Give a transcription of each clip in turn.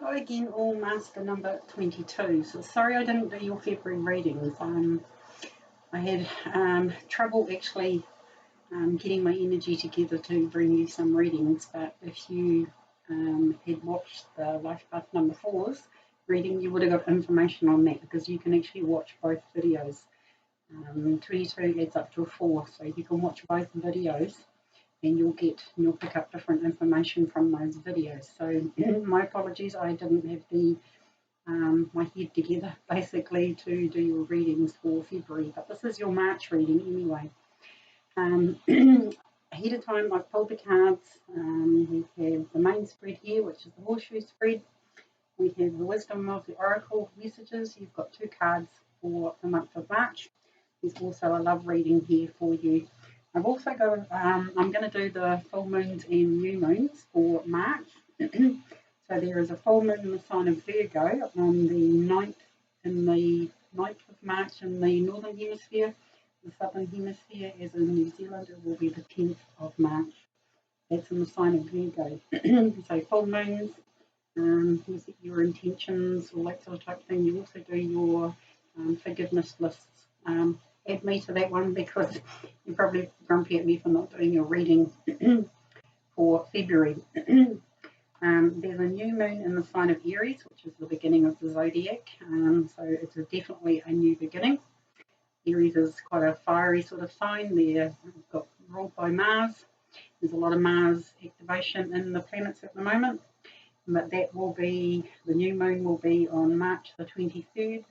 Hello again, all. Master number 22. So sorry I didn't do your February readings. I had trouble actually getting my energy together to bring you some readings, but if you had watched the Life Path number 4's reading, you would have got information on that, because you can actually watch both videos. 22 adds up to a 4, so you can watch both videos and you'll pick up different information from those videos. So my apologies, I didn't have the my head together basically to do your readings for February, but this is your March reading anyway. Ahead of time I've pulled the cards. We have the main spread here, which is the horseshoe spread. We have the wisdom of the oracle messages. You've got 2 cards for the month of March. There's also a love reading here for you. I've also got, I'm going to do the full moons and new moons for March. So there is a full moon in the sign of Virgo on the 9th of March in the northern hemisphere. The southern hemisphere, as in New Zealand, it will be the 10th of March. That's in the sign of Virgo. So full moons, you set your intentions, all that sort of type thing. You also do your forgiveness lists. Add me to that one, because you're probably grumpy at me for not doing your reading for February. There's a new moon in the sign of Aries, which is the beginning of the zodiac, so it's definitely a new beginning. Aries is quite a fiery sort of sign. They're ruled by Mars. There's a lot of Mars activation in the planets at the moment, but that will be, the new moon will be on March the 23rd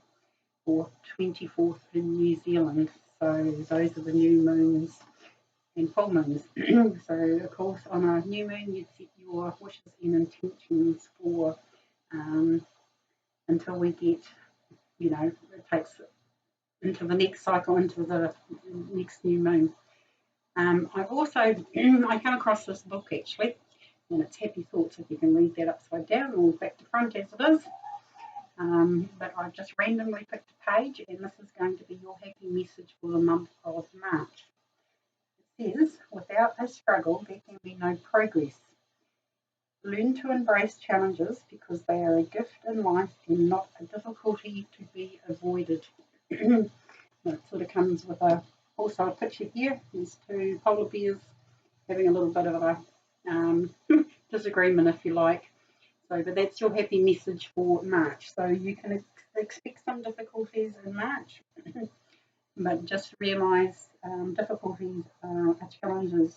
or 24th in New Zealand. So those are the new moons and full moons. So of course on a new moon you'd set your wishes and intentions for until we get, it takes into the next cycle, into the next new moon. I've also, I come across this book actually, and it's Happy Thoughts, if you can read that upside down or back to front as it is. But I've just randomly picked a page, and this is going to be your happy message for the month of March. It says, without a struggle, there can be no progress. Learn to embrace challenges, because they are a gift in life and not a difficulty to be avoided. It sort of comes with also a picture here. There's 2 polar bears having a little bit of a disagreement, if you like. So, but that's your happy message for March. So you can expect some difficulties in March, but just realise difficulties are challenges.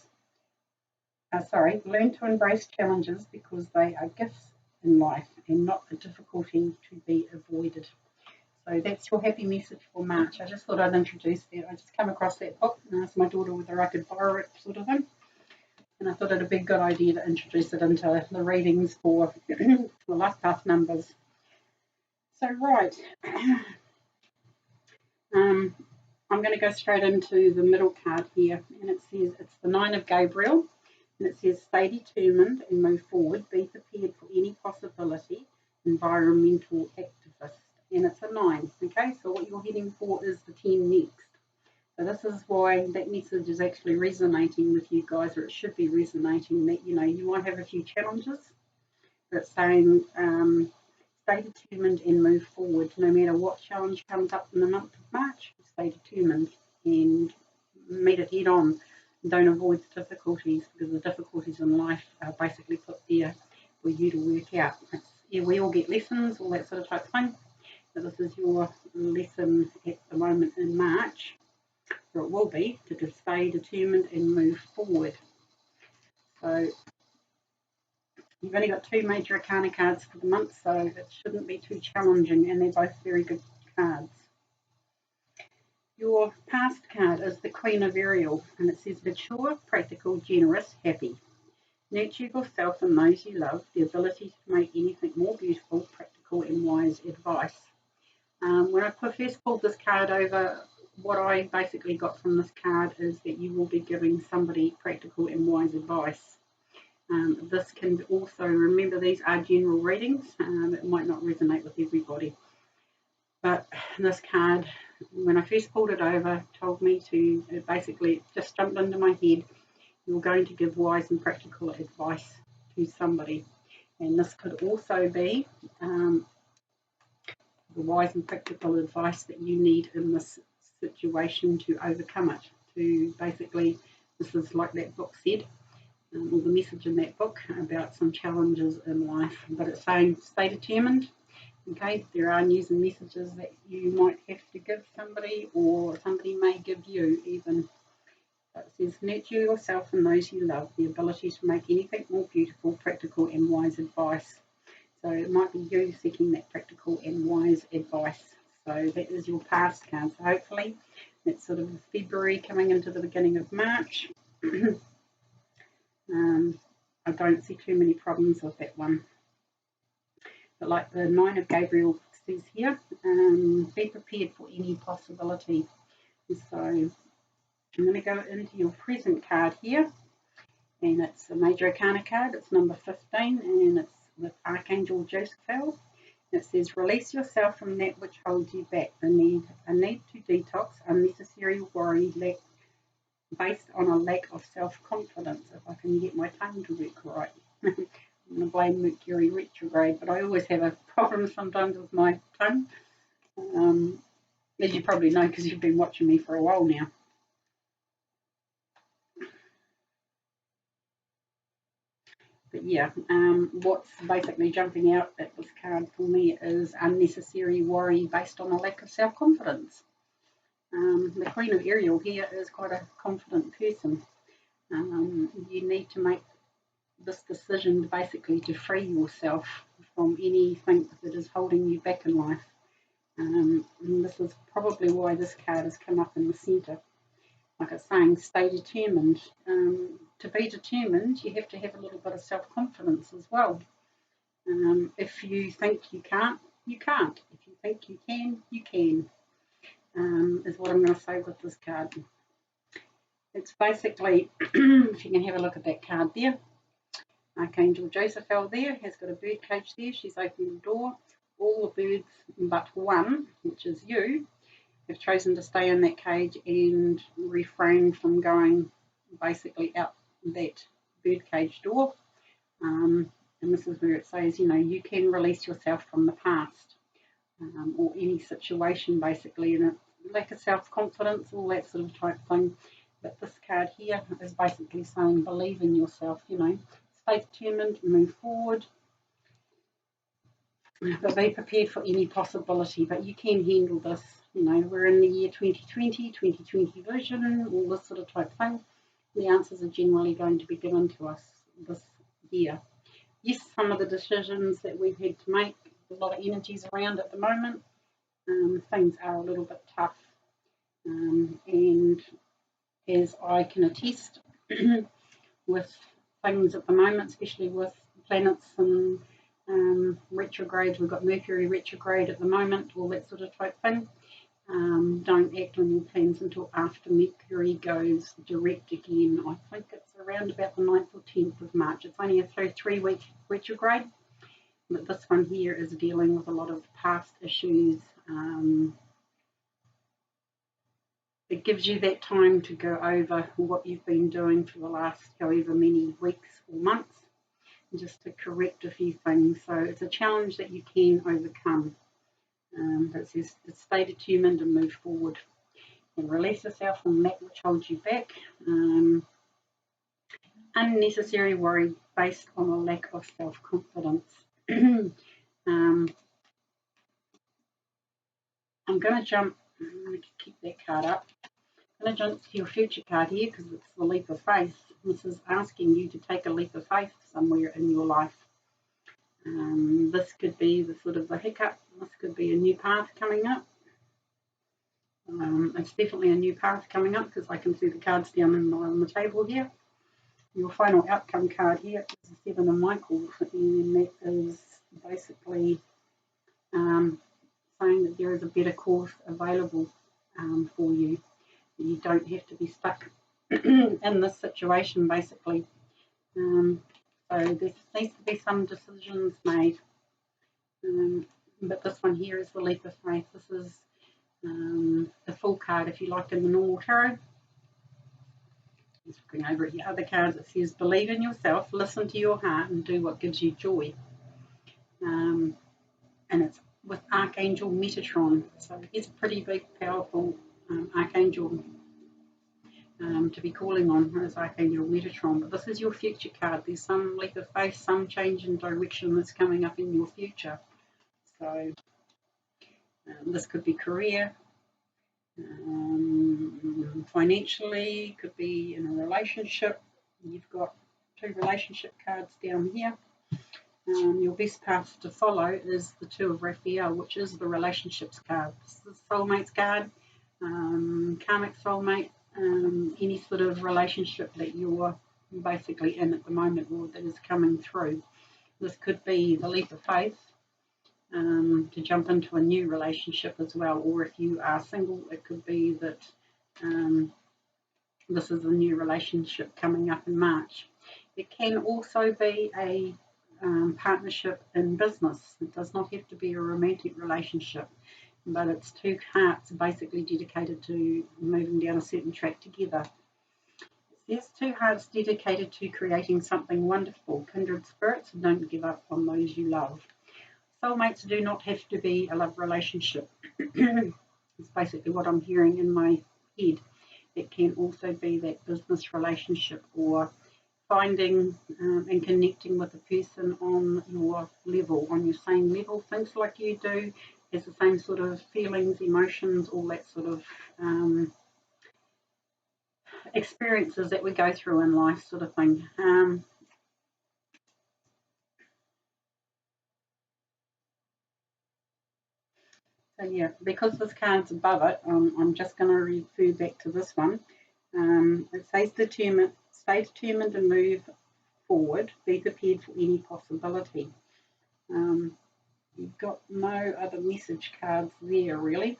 Learn to embrace challenges, because they are gifts in life and not a difficulty to be avoided. So that's your happy message for March. I just thought I'd introduce that. I just come across that book and asked my daughter whether I could borrow it, sort of thing. And I thought it'd be a good idea to introduce it into the readings for the Life Path numbers. So, right. I'm going to go straight into the middle card here. And it says, it's the 9 of Gabriel. And it says, stay determined and move forward. Be prepared for any possibility. Environmental activist. And it's a 9. Okay, so what you're heading for is the 10 next. So this is why that message is actually resonating with you guys, or it should be resonating, that, you might have a few challenges, but it's saying stay determined and move forward. No matter what challenge comes up in the month of March, stay determined and meet it head on. Don't avoid the difficulties, because the difficulties in life are basically put there for you to work out. We all get lessons, all that sort of type thing. So this is your lesson at the moment in March. Or it will be, to stay determined and move forward. So you've only got 2 major arcana cards for the month, so it shouldn't be too challenging, and they're both very good cards. Your past card is the Queen of Ariel, and it says mature, practical, generous, happy. Nurture yourself and those you love, the ability to make anything more beautiful, practical and wise advice. When I first pulled this card over, what I basically got from this card is that you will be giving somebody practical and wise advice. This can also, remember, these are general readings. It might not resonate with everybody. But this card, when I first pulled it over, told me to, it basically just jumped into my head, you're going to give wise and practical advice to somebody. And this could also be the wise and practical advice that you need in this situation to overcome it. To basically, this is like that book said, or the message in that book about some challenges in life, but it's saying stay determined. Okay, there are news and messages that you might have to give somebody, or somebody may give you even. It says, nurture yourself and those you love, the ability to make anything more beautiful, practical and wise advice. So it might be you seeking that practical and wise advice. So that is your past card. So hopefully that's sort of February coming into the beginning of March. I don't see too many problems with that one. But like the Nine of Gabriel says here, be prepared for any possibility. So I'm going to go into your present card here, and it's a Major Arcana card. It's number 15, and it's with Archangel Josephiel. It says, release yourself from that which holds you back, a need to detox, unnecessary worry, based on a lack of self-confidence, if I can get my tongue to work right. I'm going to blame Mercury retrograde, but I always have a problem sometimes with my tongue, as you probably know because you've been watching me for a while now. But yeah, what's basically jumping out at this card for me is unnecessary worry based on a lack of self-confidence. The Queen of Ariel here is quite a confident person. You need to make this decision basically to free yourself from anything that is holding you back in life. And this is probably why this card has come up in the centre. Like it's saying, stay determined. To be determined, you have to have a little bit of self-confidence as well. If you think you can't, you can't. If you think you can, you can. Is what I'm going to say with this card. It's basically, if you can have a look at that card there, Archangel Josephiel there has got a bird cage there. She's opened the door. All the birds but one, which is you, have chosen to stay in that cage and refrain from going basically out that bird cage door. And this is where it says, you know, you can release yourself from the past. Or any situation basically, and a lack of self-confidence, all that sort of type thing. But this card here is basically saying believe in yourself, you know, stay determined, move forward, but be prepared for any possibility. But you can handle this, you know, we're in the year 2020 vision, all this sort of type thing. The answers are generally going to be given to us this year. Yes, some of the decisions that we've had to make, a lot of energies around at the moment. Things are a little bit tough, and as I can attest with things at the moment, especially with planets and retrogrades, we've got Mercury retrograde at the moment, all that sort of type thing. Don't act on your plans until after Mercury goes direct again. I think it's around about the 9th or 10th of March. It's only a 3-week retrograde. But this one here is dealing with a lot of past issues. It gives you that time to go over what you've been doing for the last however many weeks or months, just to correct a few things. So it's a challenge that you can overcome. But it says stay determined and move forward. And release yourself from that which holds you back. Unnecessary worry based on a lack of self-confidence. I'm going to jump, I'm going to keep that card up. I'm going to jump to your future card here because it's the leap of faith. This is asking you to take a leap of faith somewhere in your life. This could be the sort of the hiccup. This could be a new path coming up. It's definitely a new path coming up because I can see the cards down on the table here. Your final outcome card here is the Seven of Michael, and that is basically saying that there is a better course available for you. You don't have to be stuck in this situation, basically. So there needs to be some decisions made. But this one here is the leap of faith. This is the full card, if you like, in the normal tarot. Just looking over at your other cards, it says believe in yourself, listen to your heart, and do what gives you joy. and it's with Archangel Metatron. So he's a pretty big, powerful archangel to be calling on as Archangel Metatron. But this is your future card. There's some leap of faith, some change in direction that's coming up in your future. So this could be career, financially, could be in a relationship. You've got 2 relationship cards down here. Your best path to follow is the 2 of Raphael, which is the relationships card. This is the soulmates card, karmic soulmate, any sort of relationship that you're basically in at the moment or that is coming through. This could be the leap of faith to jump into a new relationship as well, or if you are single, it could be that this is a new relationship coming up in March. It can also be a partnership in business. It does not have to be a romantic relationship, but it's 2 hearts basically dedicated to moving down a certain track together. There's 2 hearts dedicated to creating something wonderful. Kindred spirits, don't give up on those you love. Soulmates do not have to be a love relationship. It's basically what I'm hearing in my head. It can also be that business relationship, or finding and connecting with a person on your level, on your same level, thinks like you do, has the same sort of feelings, emotions, all that sort of experiences that we go through in life, sort of thing. So yeah, because this card's above it, I'm just going to refer back to this one. It says stay determined and move forward. Be prepared for any possibility. You've got no other message cards there, really.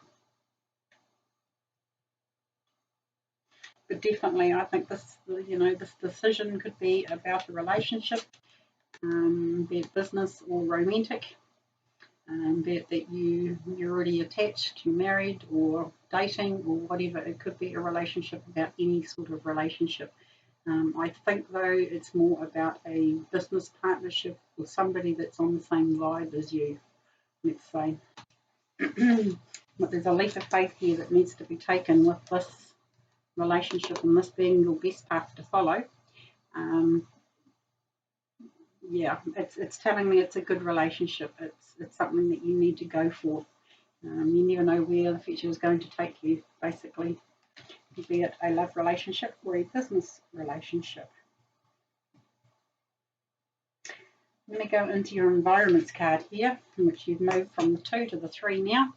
But definitely, I think this decision could be about a relationship, be it business or romantic. Be it that you're already attached, you're married or dating or whatever. It could be a relationship about any sort of relationship. I think though it's more about a business partnership with somebody that's on the same vibe as you, let's say. But there's a leap of faith here that needs to be taken with this relationship, and this being your best path to follow. Yeah, it's telling me it's a good relationship. It's something that you need to go for. You never know where the future is going to take you, basically, be it a love relationship or a business relationship. I'm going to go into your environments card here, in which you've moved from the 2 to the 3 now.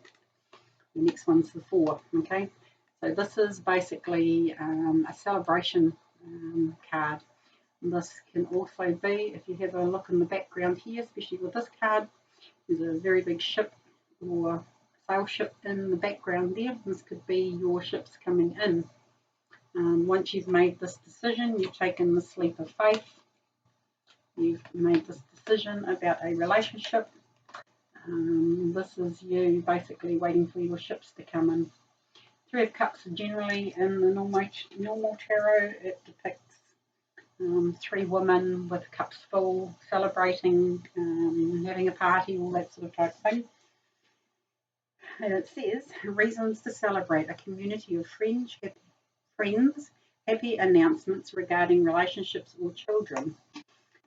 The next one's the 4, okay? So this is basically a celebration card. This can also be, if you have a look in the background here, especially with this card, there's a very big ship or sail ship in the background there. This could be your ships coming in. Once you've made this decision, you've taken this leap of faith, you've made this decision about a relationship. This is you basically waiting for your ships to come in. 3 of Cups are generally in the normal tarot. It depicts 3 women with cups full, celebrating, having a party, all that sort of type thing. And it says, reasons to celebrate, a community of friends, happy announcements regarding relationships or children.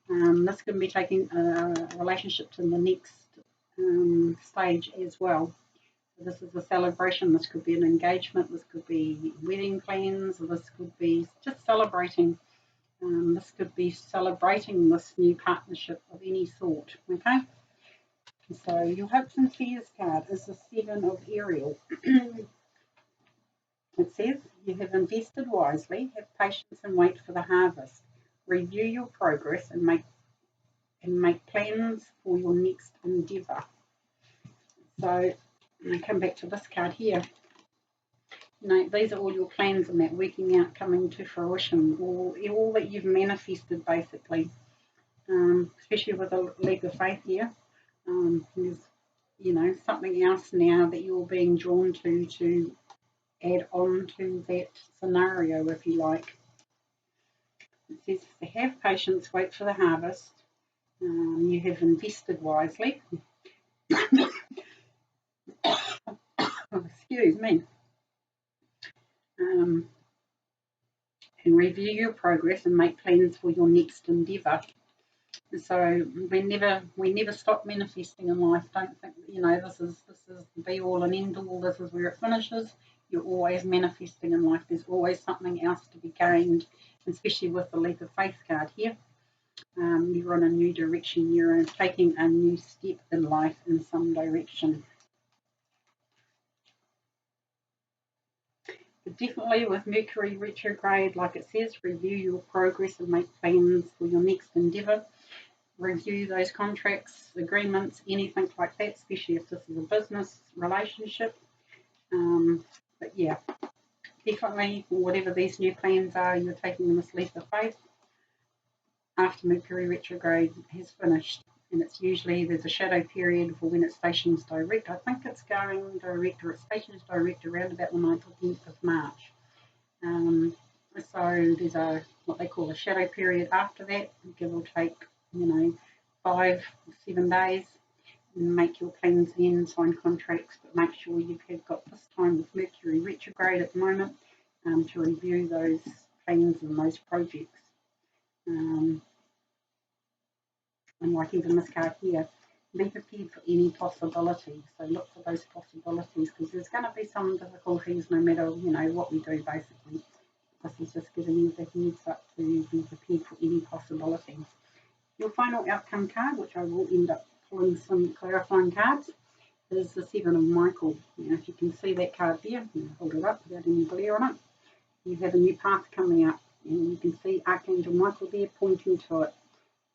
This can be taking a relationship to the next stage as well. So this is a celebration. This could be an engagement. This could be wedding plans. This could be just celebrating. This could be celebrating this new partnership of any sort, okay? So your hopes and fears card is the 7 of Ariel. It says, you have invested wisely, have patience and wait for the harvest. Review your progress and make plans for your next endeavour. So I come back to this card here. These are all your plans and that working out, coming to fruition, all that you've manifested basically, especially with a leap of faith here. There's something else now that you're being drawn to add on to that scenario, if you like. It says to have patience, wait for the harvest. You have invested wisely. Excuse me. And review your progress and make plans for your next endeavour. So we never stop manifesting in life. Don't think this is the be all and end all. This is where it finishes. You're always manifesting in life. There's always something else to be gained, especially with the leap of faith card here. You're on a new direction. You're taking a new step in life in some direction. But definitely with Mercury retrograde, like it says, review your progress and make plans for your next endeavour. Review those contracts, agreements, anything like that, especially if this is a business relationship. But yeah, definitely whatever these new plans are, you're taking this leap of faith after Mercury retrograde has finished. And it's usually, there's a shadow period for when it stations direct. I think it's going direct, or it stations direct around about the 9th or 10th of March. So there's what they call a shadow period after that, give or take 5 or 7 days, and make your plans then, sign contracts, but make sure you've got this time with Mercury retrograde at the moment to review those plans and those projects. And like even this card here, be prepared for any possibility. So look for those possibilities, because there's going to be some difficulties no matter what we do basically. This is just giving you the heads up to be prepared for any possibilities. Your final outcome card, which I will end up pulling some clarifying cards, is the Seven of Michael. If you can see that card there, hold it up without any glare on it. You have a new path coming up, and you can see Archangel Michael there pointing to it.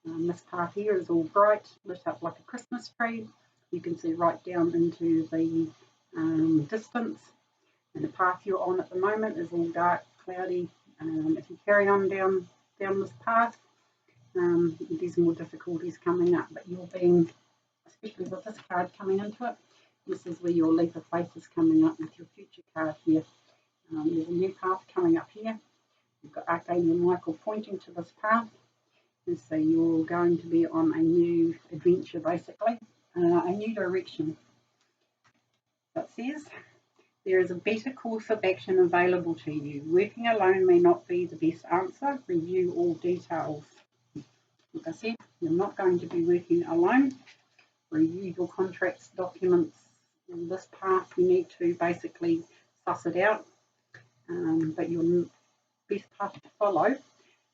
This path here is all bright, lit up like a Christmas tree. You can see right down into the distance, and the path you're on at the moment is all dark, cloudy. If you carry on down this path, there's more difficulties coming up, but you're being, especially with this card coming into it, this is where your leap of faith is coming up with your future card here. There's a new path coming up here. You've got Archangel Michael pointing to this path, and so you're going to be on a new adventure basically, a new direction. That says, there is a better course of action available to you. Working alone may not be the best answer. Review all details. Like I said, you're not going to be working alone. Review your contracts, documents. In this path, you need to basically suss it out. But your best path to follow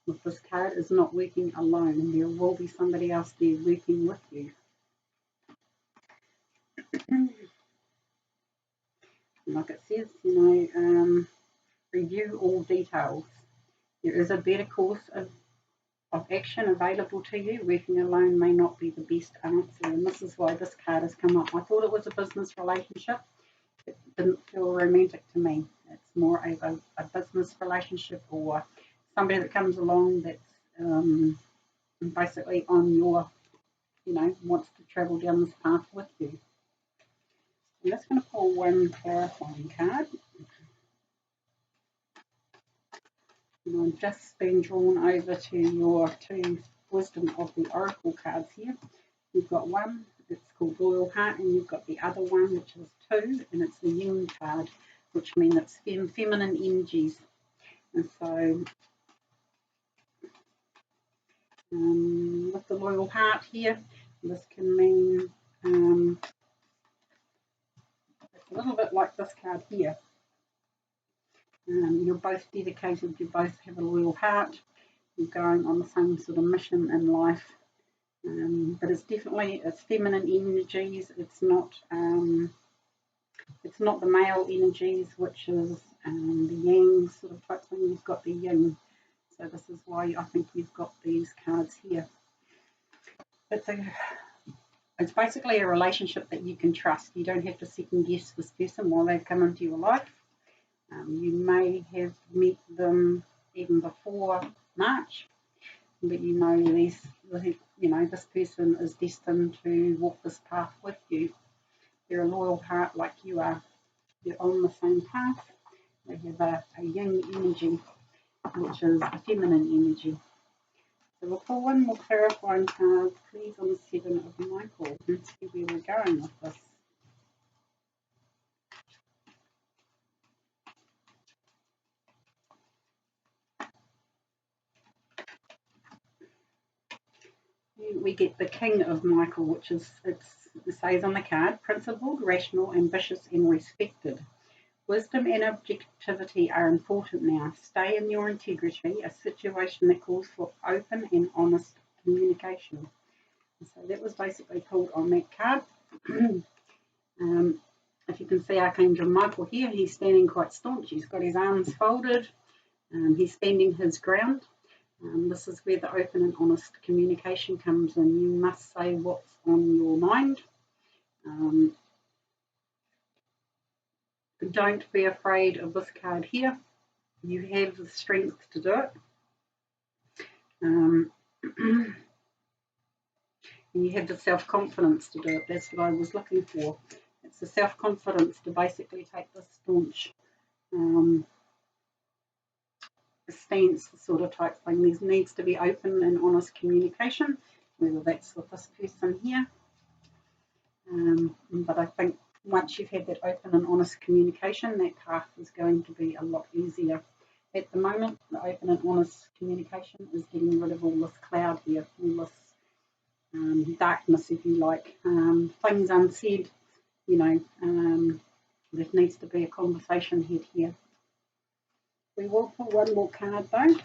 with this card is not working alone. There will be somebody else there working with you. Like it says, review all details. There is a better course of action available to you. Working alone may not be the best answer, and this is why this card has come up. I thought it was a business relationship. It didn't feel romantic to me. It's more of a business relationship, or somebody that comes along that's basically on your, wants to travel down this path with you. I'm just going to pull one clarifying card. And I've just been drawn over to your 2 Wisdom of the Oracle cards here. You've got one, it's called Royal Heart, and you've got the other one, which is 2, and it's the Yin card, which means it's feminine energies. And so with the Royal Heart here, this can mean it's a little bit like this card here. You're both dedicated, you both have a loyal heart, you're going on the same sort of mission in life. But it's feminine energies. It's not the male energies, which is the yang sort of type thing. You've got the yin. So this is why I think you've got these cards here. It's basically a relationship that you can trust. You don't have to second guess this person while they come into your life. You may have met them even before March, but this person is destined to walk this path with you. They're a loyal heart like you are. They're on the same path. They have a yin energy, which is a feminine energy. So we'll pull one more clarifying card, please, on the 7 of Michael, and see where we're going with this. We get the King of Michael, which is, it says on the card, principled, rational, ambitious, and respected. Wisdom and objectivity are important now. Stay in your integrity, a situation that calls for open and honest communication. So that was basically pulled on that card. If you can see Archangel Michael here, he's standing quite staunch. He's got his arms folded. He's standing his ground. This is where the open and honest communication comes in. You must say what's on your mind. Don't be afraid of this card here. You have the strength to do it. And you have the self-confidence to do it. That's what I was looking for. It's the self-confidence to basically take this staunch stance sort of type thing. There needs to be open and honest communication, whether that's with this person here. But I think once you've had that open and honest communication, that path is going to be a lot easier. At the moment, the open and honest communication is getting rid of all this cloud here, all this darkness, if you like, things unsaid, you know, there needs to be a conversation had here. We will pull one more card though.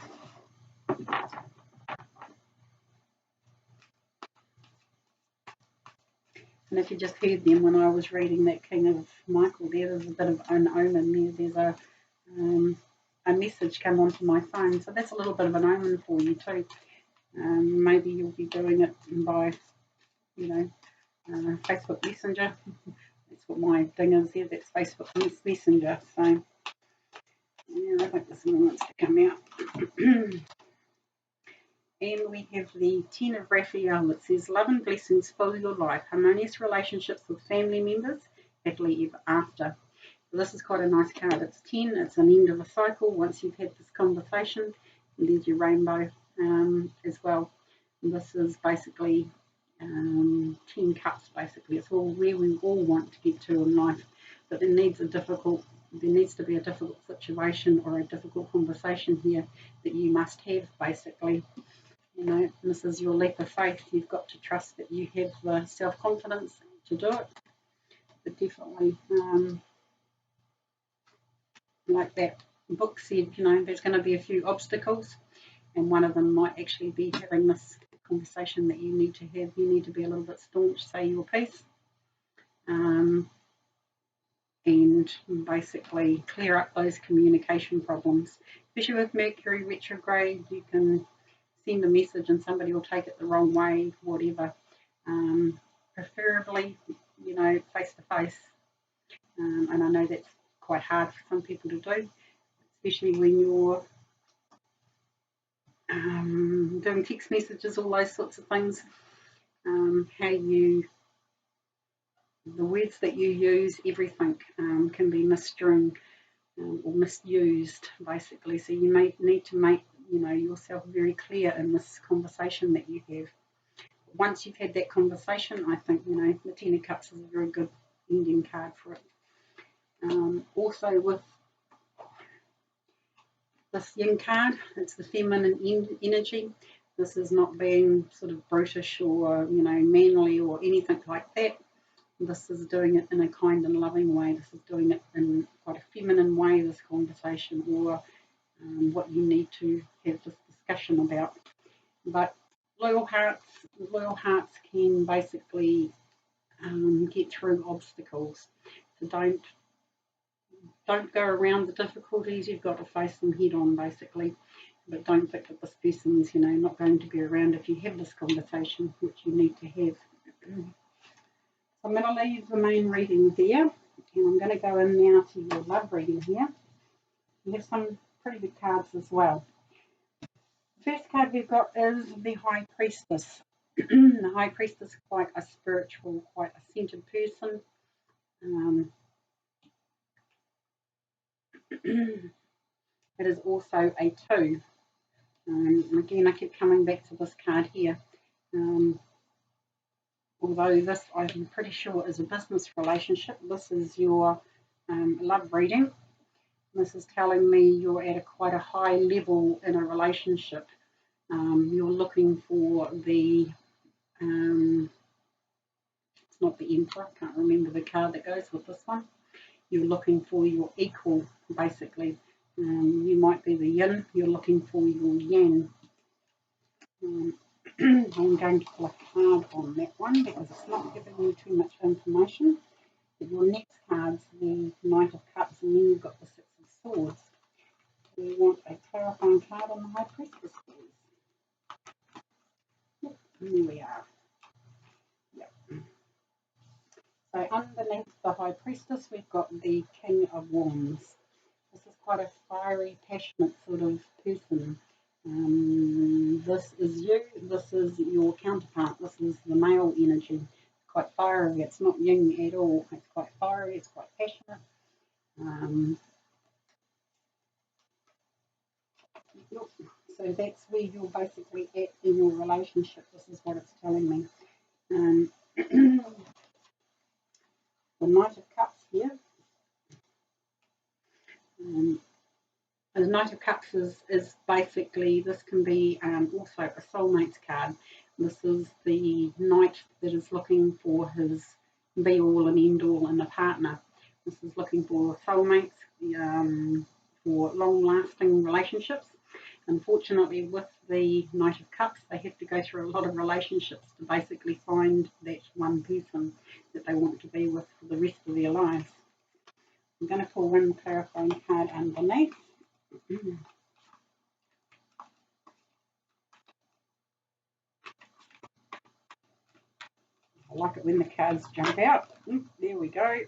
And if you just heard them when I was reading that King of Michael there's a bit of an omen there. There's a message come onto my phone. So that's a little bit of an omen for you too. Maybe you'll be doing it by, you know, Facebook Messenger. That's what my thing is here. That's Facebook Messenger. So yeah, I think this one wants to come out. And we have the 10 of Raphael. It says, love and blessings fill your life, harmonious relationships with family members, happily ever after. So this is quite a nice card. It's 10, it's an end of a cycle. Once you've had this conversation, and there's your rainbow as well. And this is basically 10 cups, basically. It's all where we all want to get to in life, but there needs to be a difficult situation or a difficult conversation here that you must have, basically. You know, and this is your leap of faith. You've got to trust that you have the self-confidence to do it. But definitely, like that book said, you know, there's going to be a few obstacles, and one of them might actually be having this conversation that you need to have. You need to be a little bit staunch, say your piece, and basically clear up those communication problems. Especially with Mercury retrograde, you can send a message and somebody will take it the wrong way, whatever. Preferably, you know, face to face. And I know that's quite hard for some people to do, especially when you're doing text messages, all those sorts of things. The words that you use, everything can be misstrewn or misused, basically. So you may need to make, you know, yourself very clear in this conversation that you have. Once you've had that conversation, I think, you know, the 10 of Cups is a very good ending card for it. Also with this Yin card, it's the feminine energy. This is not being sort of brutish or, you know, manly or anything like that. This is doing it in a kind and loving way. This is doing it in quite a feminine way, this conversation, or what you need to have this discussion about. But loyal hearts can basically get through obstacles. So don't go around the difficulties. You've got to face them head on, basically. But don't think that this person's, you know, not going to be around if you have this conversation, which you need to have. So I'm going to leave the main reading there, and I'm going to go in now to your love reading here. We have some pretty good cards as well. The first card we've got is the High Priestess. The High Priestess is quite a spiritual, quite a centered person. It is also a 2. Again, I keep coming back to this card here. Although this, I'm pretty sure, is a business relationship, this is your love reading. This is telling me you're at quite a high level in a relationship. You're looking for the, it's not the Emperor, I can't remember the card that goes with this one. You're looking for your equal, basically. You might be the yin, you're looking for your yang. I'm going to pull a card on that one because it's not giving you too much information. But your next card's the Knight of Cups, and then you've got the Six of Swords. We want a clarifying card on the High Priestess, please. Yep, here we are. Yep. So underneath the High Priestess, we've got the King of Wands. This is quite a fiery, passionate sort of person. This is you, this is your counterpart, this is the male energy. It's quite fiery, it's not yin at all, it's quite fiery, it's quite passionate. So that's where you're basically at in your relationship. This is what it's telling me. The Knight of Cups here. The Knight of Cups is basically, this can be also a soulmates card. This is the knight that is looking for his be all and end all in a partner. This is looking for soulmates, for long lasting relationships. Unfortunately, with the Knight of Cups, they have to go through a lot of relationships to basically find that one person that they want to be with for the rest of their lives. I'm going to pull one clarifying card underneath. I like it when the cards jump out. There we go.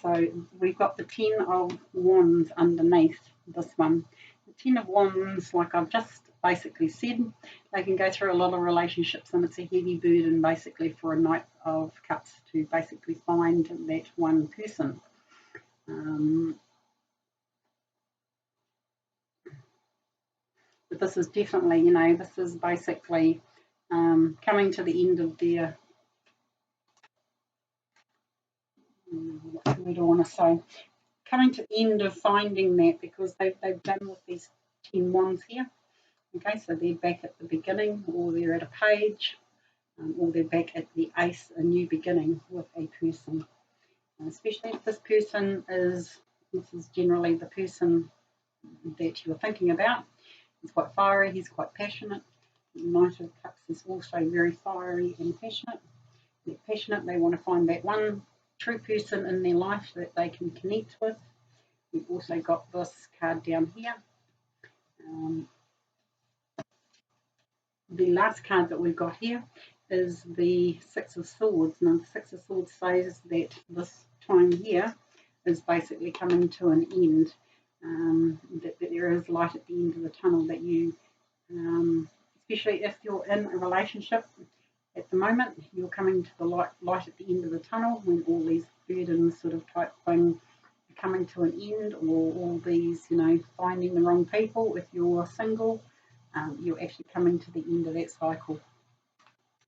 So we've got the Ten of Wands underneath this one. The Ten of Wands, like I've just basically said, they can go through a lot of relationships, and it's a heavy burden basically for a Knight of Cups to basically find that one person. But this is definitely, this is basically coming to the end of their, what do I want to say? Coming to the end of finding that, because they've done with these 10 wands here. Okay, so they're back at the beginning, or they're at a page, or they're back at the ace, a new beginning with a person. Especially if this person this is generally the person that you're thinking about. He's quite fiery, he's quite passionate. The Knight of Cups is also very fiery and passionate. They're passionate, they want to find that one true person in their life that they can connect with. We've also got this card down here. The last card that we've got here is the Six of Swords. Now the Six of Swords says that this time here is basically coming to an end, that there is light at the end of the tunnel, that you, especially if you're in a relationship at the moment, you're coming to the light at the end of the tunnel when all these burdens sort of type thing are coming to an end, or all these, finding the wrong people. If you're single, you're actually coming to the end of that cycle.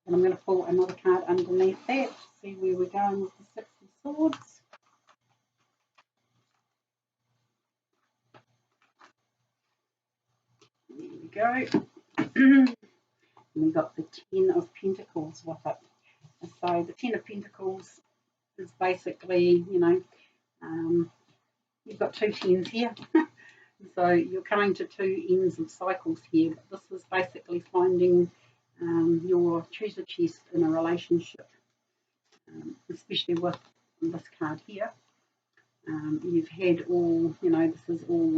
And I'm going to pull another card underneath that to see where we're going with the Six of Swords. There we go. And we've got the Ten of Pentacles with it. So the Ten of Pentacles is basically, you've got two tens here. So you're coming to two ends of cycles here. But this is basically finding your treasure chest in a relationship, especially with this card here. You've had all, this is all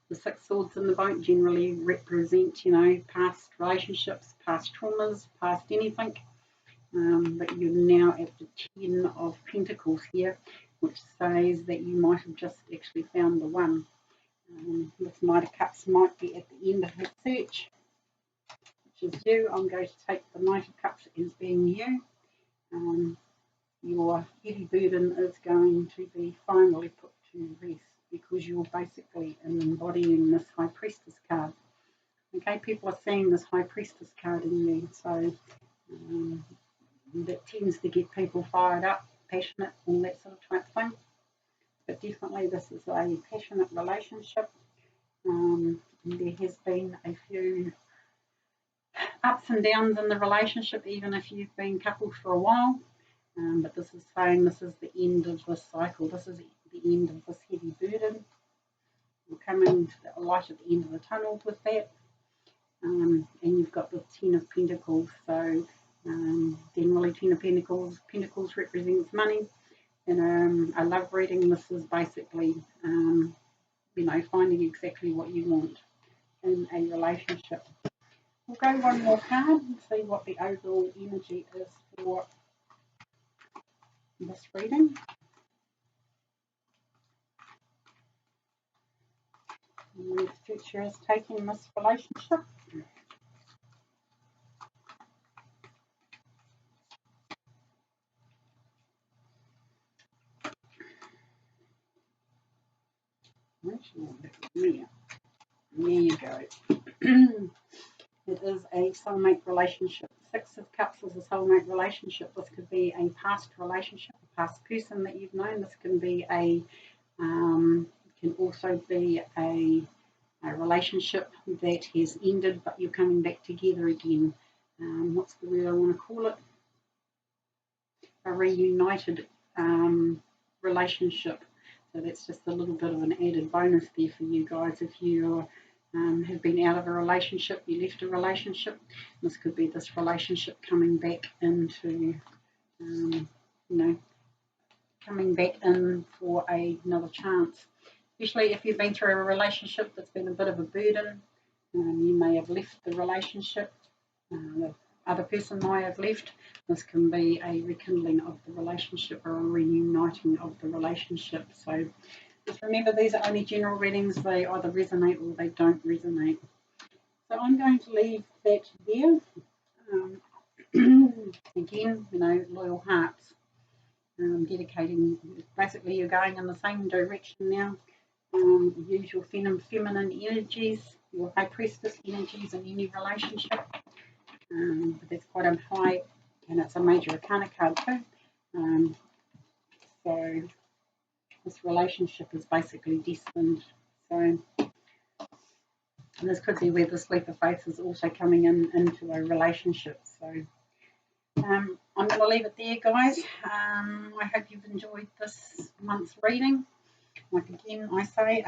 the Six Swords in the boat generally represent, past relationships, past traumas, past anything. But you're now at the Ten of Pentacles here, which says that you might have just actually found the one. This Knight of Cups might be at the end of her search, which is you. I'm going to take the Knight of Cups as being you. Your heavy burden is going to be finally put to rest. because you're basically embodying this High Priestess card. Okay, people are seeing this High Priestess card in you, so that tends to get people fired up, passionate, all that sort of type thing. But definitely this is a passionate relationship. There has been a few ups and downs in the relationship, even if you've been coupled for a while. But this is saying this is the end of this cycle. This is the end of this heavy burden. We're coming to the light at the end of the tunnel with that. And you've got the Ten of Pentacles. So generally Ten of Pentacles represents money. In a love reading, this is basically, finding exactly what you want in a relationship. We'll go one more card and see what the overall energy is for this reading. And where the future is taking this relationship. There you go. It is a soulmate relationship. Six of Cups is a soulmate relationship. This could be a past relationship, a past person that you've known. This can be can also be a relationship that has ended, but you're coming back together again. What's the word I want to call it? A reunited relationship. So that's just a little bit of an added bonus there for you guys. If you have been out of a relationship, you left a relationship, this could be this relationship coming back into, coming back in for another chance. Especially if you've been through a relationship that's been a bit of a burden, you may have left the relationship, the other person might have left. This can be a rekindling of the relationship or a reuniting of the relationship. So just remember, these are only general readings. They either resonate or they don't resonate. So I'm going to leave that there. Again, loyal hearts. Dedicating, basically you're going in the same direction now. Use your feminine energies, your High Priestess energies in any relationship. But that's quite a high, and it's a major arcana card too. So this relationship is basically destined. So this could be where the Leap of Faith is also coming into a relationship. So I'm going to leave it there, guys. I hope you've enjoyed this month's reading. Like again, I say,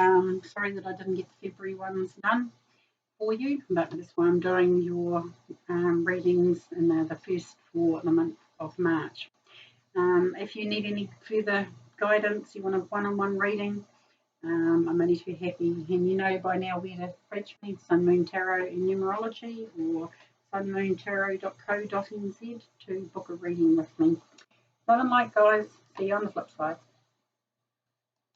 sorry that I didn't get the February ones done for you, but that's why I'm doing your readings in the first for the month of March. If you need any further guidance, you want a one-on-one reading, I'm only too happy. And you know by now where to reach me, Sun Moon Tarot in Numerology or sunmoontarot.co.nz to book a reading with me. Love and light, guys. See you on the flip side.